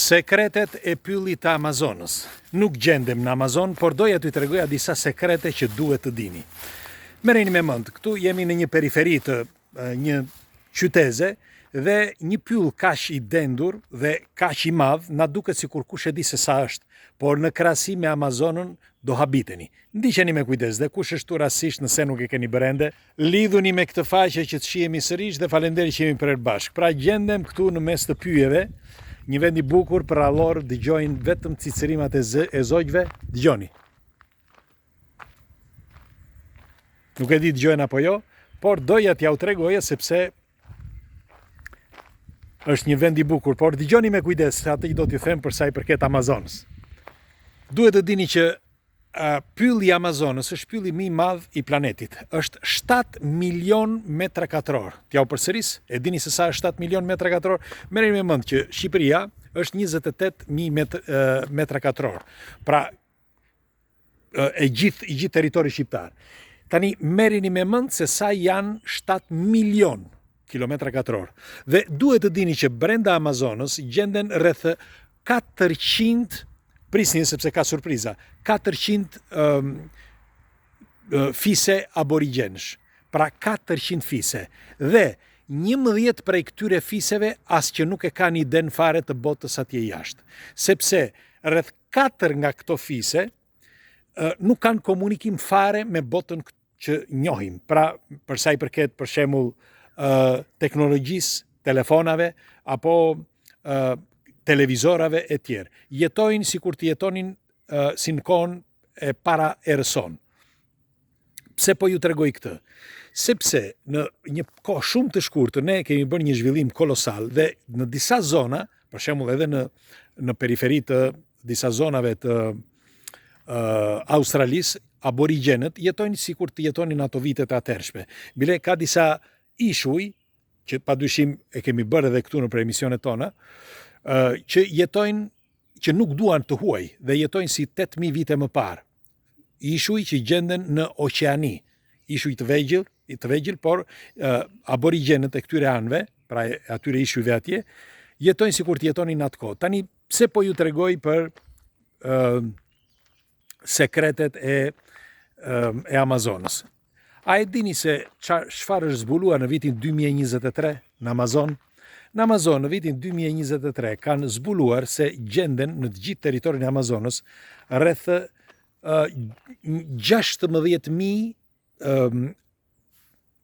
Sekretet e pyllit të Amazonës. Nuk gjendem në Amazon, por doja t'ju tregoja disa sekrete që duhet të dini. Merreni me mend, këtu jemi në një periferi të një qyteze dhe një pyll kaq i dendur dhe kaq i madh na duket sikur kush e di se sa është, por në krahasim me Amazonën do habiteni. Ndiqeni me kujdes dhe kush është rastësisht nëse nuk e keni bërë, lidhuni me këtë faqe që të shihemi sërish dhe faleminderit që jemi për bashkë. Pra gjendem këtu në mes të pyjeve. Një vend i bukur për allor, dëgjojnë vetëm cicërimat e zogjve. Dëgjoni. Nuk e di dëgjojnë apo jo, por doja t'ja u tregoja sepse është një vend i bukur, por dëgjoni me kujdes, atë që do t'ju them për sa i përket Amazonës. Duhet të dini që pylli i Amazonës është pylli më i madh i planetit. Është 7 milion metra katror. T'ja u përsëris? E dini se sa është 7 milion metra katror? Merreni me mend që Shqipëria është 28.000 metra katror. Pra i gjithë territori shqiptar. Tani merreni me mend se sa janë 7 milion kilometra katror. Dhe duhet të dini që brenda Amazonës gjenden rreth 400 prisni sepse ka surpriza. 400 fise aborigjenësh. Pra 400 fise. Dhe 11 prej këtyre fiseve as që nuk e kanë iden fare të botës atje jashtë. Sepse rreth 4 nga këto fise nuk kanë komunikim fare me botën që njohim. Pra për sa i përket për shembull teknologjisë, telefonave apo televizorave e tjerë. Jetojnë sikur të jetonin si në kohën e para erëson. Pse po ju tregoj këtë? Sepse në një kohë shumë të shkurtër ne kemi bërë një zhvillim kolosal dhe në disa zona, për shembull edhe në periferi të disa zonave të Australisë, aborigjenët jetojnë sikur të jetonin ato vitet e atërshme. Bile ka disa ishuj që padyshim e kemi bërë edhe këtu në emisionet tona, që jetojnë, që nuk duan të huaj dhe jetojnë si 8.000 vite më parë. Ishuj që gjenden në oqeani, ishuj të vegjël, por aborigjenët e këtyre anëve, pra atyre ishujve atje, jetojnë sikur të jetonin atë kohë. Tani, pse po ju tregoj për sekretet e Amazonës? A e dini se çfarë është zbuluar në vitin 2023 në Amazon? Në Amazon, në vitin 2023, kanë zbuluar se gjenden në të gjithë territorin e Amazonës rreth 16.000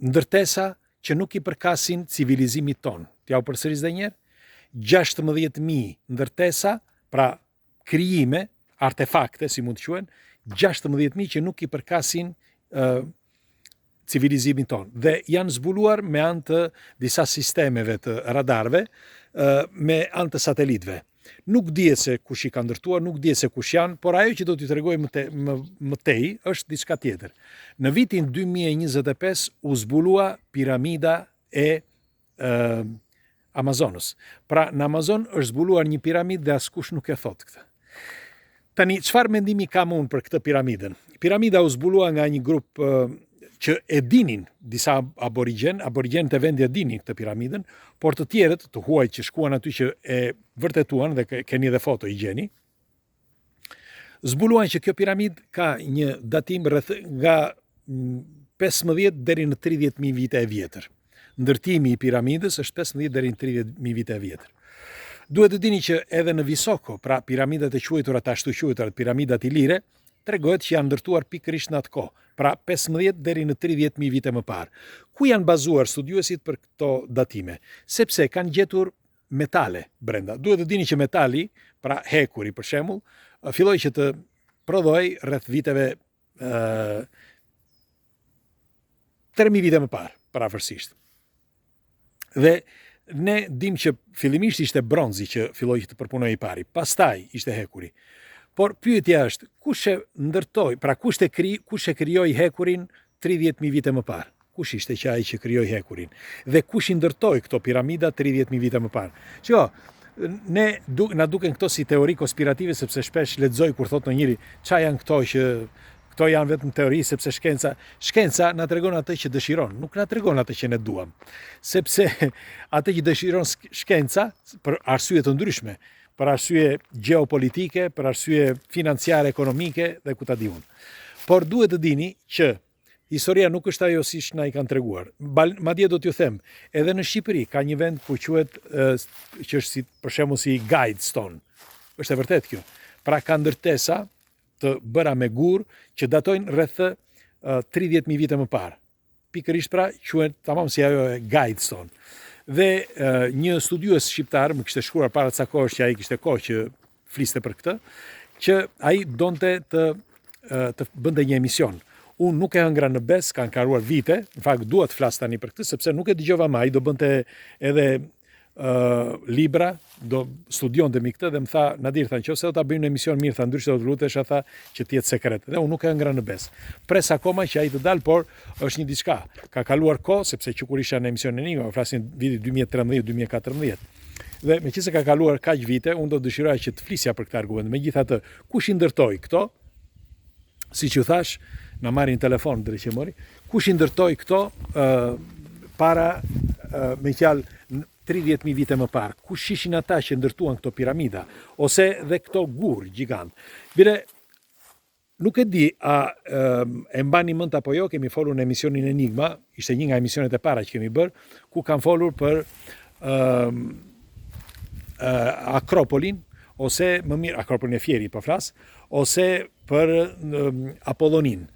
ndërtesa që nuk i përkasin civilizimit ton. T'ja u përsëris dhe njerë? 16.000 ndërtesa, pra krijime, artefakte, si mund të quhen, 16.000 që nuk i përkasin civilizimin ton. Dhe janë zbuluar me anë të disa sistemeve të radarve, me anë të satelitëve. Nuk dihet se kush i ka ndërtuar, nuk dihet se kush janë, por ajo që do t'ju tregoj më tej është diçka tjetër. Në vitin 2025 u zbulua piramida e Amazonës. Pra në Amazon është zbuluar një piramidë dhe askush nuk e thot këtë. Tani, çfarë mendimi kam unë për këtë piramidën? Piramida u zbulua nga një grup që e dinin disa aborigjenët e vendi e dinin këtë piramidën, por të tjerët, të huaj që shkuan aty që e vërtetuan dhe keni edhe foto i gjeni, zbuluan që kjo piramidë ka një datim rreth nga 15 deri në 30.000 vite e vjetër. Ndërtimi i piramidës është 15 deri në 30.000 vite e vjetër. Duhet të dini që edhe në Visoko, pra piramidat e quajtura të ashtu quajtura piramidat ilire, tregohet që janë ndërtuar pikërisht në atë kohë, pra 15 deri në 30.000 vite më parë. Ku janë bazuar studiuesit për këto datime? Sepse kanë gjetur metale brenda. Duhet të dini që metali, pra hekuri për shembull, filloi që të prodhoi rreth viteve 3.000 vite më parë, parafërsisht. Dhe ne dim që fillimisht ishte bronzi që filloi të përpunojë i pari, pastaj ishte hekuri. Por pyetja është, kush e ndërtoi, pra kush e krijoi hekurin 30.000 vite më parë? Kush ishte që ai që krijoi hekurin? Dhe kush i ndërtoi këto piramida 30.000 vite më parë? Ço, na duken këto si teori konspirative sepse shpesh lexoj kur thotë njëri, ç'a janë këto që këto janë vetëm teori sepse shkenca na tregon atë që dëshiron, nuk na tregon atë që ne duam. Sepse atë që dëshiron shkenca për arsye të ndryshme për arsye geopolitike, për arsye financiare, ekonomike dhe ku ta di unë. Por duhet të dini që historia nuk është ajo si na i kanë treguar. Madje do t'ju them, edhe në Shqipëri ka një vend ku quhet që është si për shembull si Guidestone. Është e vërtet kjo. Pra ka ndërtesa të bëra me gur që datojnë rreth 30.000 vite më parë. Pikërisht pra quhet tamam si ajo e Guidestone. Dhe një studiues shqiptar më kishte shkruar para ca kohësh që ai kishte kohë që fliste për këtë, që ai donte të bënte një emision. Unë nuk e hëngra në bes, kanë karuar vite, në fakt dua të flas tani për këtë, sepse nuk e dëgjova më, ai do bënte edhe libra, do studionte mi këtë dhe më tha, Nadir, tha, nëse do ta bëjmë në emision mirë, tha, ndryshe do të lutesh, tha, që të jetë sekret. Dhe unë nuk e hëngra në bes. Pres akoma që ai të dalë, por është një diçka. Ka kaluar kohë, sepse që kur isha në emision e Enigma, flasin viti 2013-2014. Dhe meqenëse ka kaluar kaq vite, unë do dëshiroja që të flisja për këtë argument. Megjithatë, kush i ndërtoi këto? Siç ju thash, na marrin telefon drejt që mori. Kush i ndërtoi këto para me qallë 30.000 vite më parë? Kush ishin ata që ndërtuan këto piramida ose dhe këto gur gjigant? Bile nuk e di a e mbani mend apo jo, kemi folur në emisionin Enigma, ishte një nga emisionet e para që kemi bërë, ku kam folur për Akropolin, ose më mirë Akropolin e Fierit po flas, ose për Apollonin.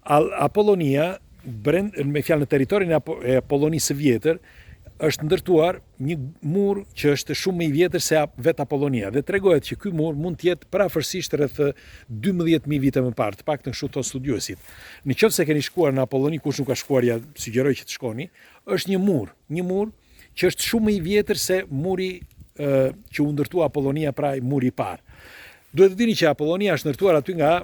Apollonia, me fjalë në territorin e Apollonisë së vjetër, është ndërtuar një mur që është shumë më i vjetër se vetë Apollonia dhe tregohet që ky mur mund të jetë parafërsisht rreth 12.000 vite më parë, të paktën kështu thon studiuesit. Nëse keni shkuar në Apolloni, kush nuk ka shkuar, ja sugjeroj që të shkoni, është një mur që është shumë më i vjetër se muri që u ndërtua Apollonia, pra muri i parë. Duhet të dini që Apollonia është ndërtuar aty nga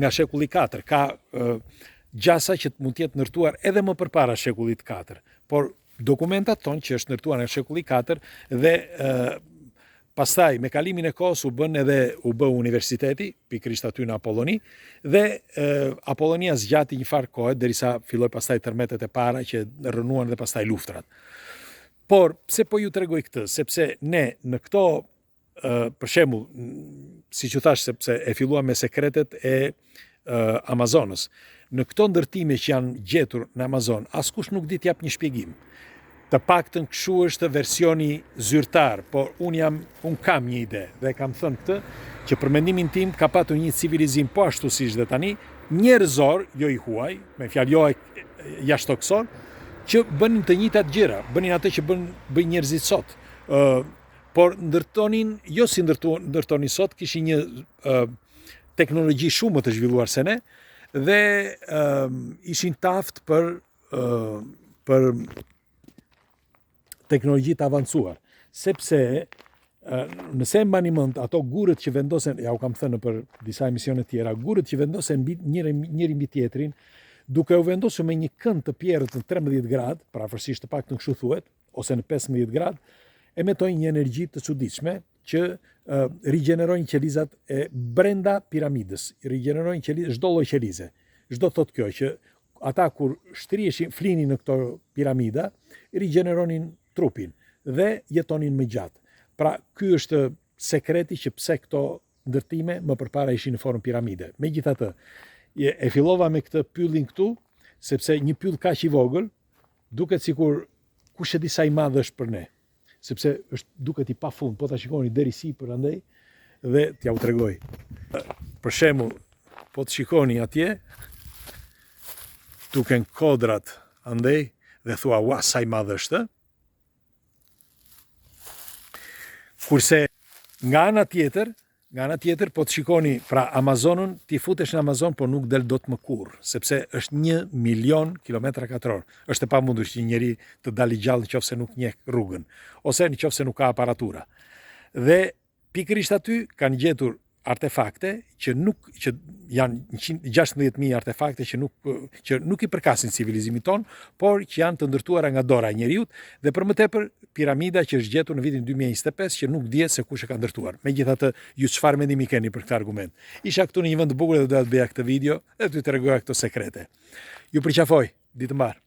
shekulli 4, ka gjasa që mund të jetë ndërtuar edhe më përpara shekullit 4, por dokumentat thonë që është ndërtuar nga shekulli 4 dhe pastaj me kalimin e kohës u bë universiteti, pikërisht aty në Apolloni, dhe Apollonia zgjati një farë kohë derisa filloi pastaj tërmetet e para që rënuan dhe pastaj luftrat. Por pse po ju tregoj këtë? Sepse ne në këto për shembull, siç u thash, sepse e filluam me sekretet e Amazonës. Në këto ndërtime që janë gjetur në Amazon, askush nuk di t'jap një shpjegim. Të paktën kështu është versioni zyrtar, por unë kam një ide dhe kam thënë këtë, që për mendimin tim ka patur një civilizim po ashtu siç dhe tani, njerëzor, jo i huaj, me fjalë jo jashtëtoksor, që bënin të njëjtat gjëra, bënin atë që bëjnë njerëzit sot. Por ndërtonin, jo si ndërtonin sot, kishin një teknologji shumë më të zhvilluar se ne, dhe ishin taft për teknologji të avancuar. Sepse, nëse e mbani mend, ato gurët që vendosen, ja u kam thënë për disa emisione tjera, gurët që vendosen njëri mbi tjetrin, duke u vendosur me një kënd të pjerrët në 13 gradë, parafërsisht të paktën kështu thuhet, ose në 15 gradë, emetojnë një energji të çuditshme që rigjenerojnë qelizat e brenda piramidës, rigjenerojnë çdo lloj qelize. Çdo thotë kjo që ata kur shtriheshin, flinin në këto piramida, rigjeneronin trupin dhe jetonin më gjatë. Pra, ky është sekreti që pse këto ndërtime më përpara ishin në formë piramide. Megjithatë, e fillova me këtë pyllin këtu, sepse një pyll kaq i vogël duket sikur kush e di sa i madh është për ne, sepse duket i pafund, po ta shikoni deri sipër andaj dhe t'ja u tregoj. Për shembull, po të shikoni atje, duken kodrat andaj dhe thua ua sa i madh është. Kurse nga ana tjetër, po të shikoni, pra Amazonën, ti futesh në Amazon, po nuk del dot më kurrë, sepse është 1.000.000 km². Është e pamundur që një njeri të dalë gjallë nëse nuk njeh rrugën, ose nëse nuk ka aparatura. Dhe pikërisht aty kanë gjetur artefakte që janë 116.000 artefakte që nuk i përkasin civilizimit ton, por që janë të ndërtuara nga dora e njeriut, dhe për më tepër piramida që është gjetur në vitin 2025 që nuk dihet se kush e ka ndërtuar. Megjithatë, ju çfarë mendimi keni për këtë argument? Isha këtu në një vend të bukur dhe doja të bëja këtë video dhe t'ju tregoja këto sekrete. Ju përqafoj, ditë mbar.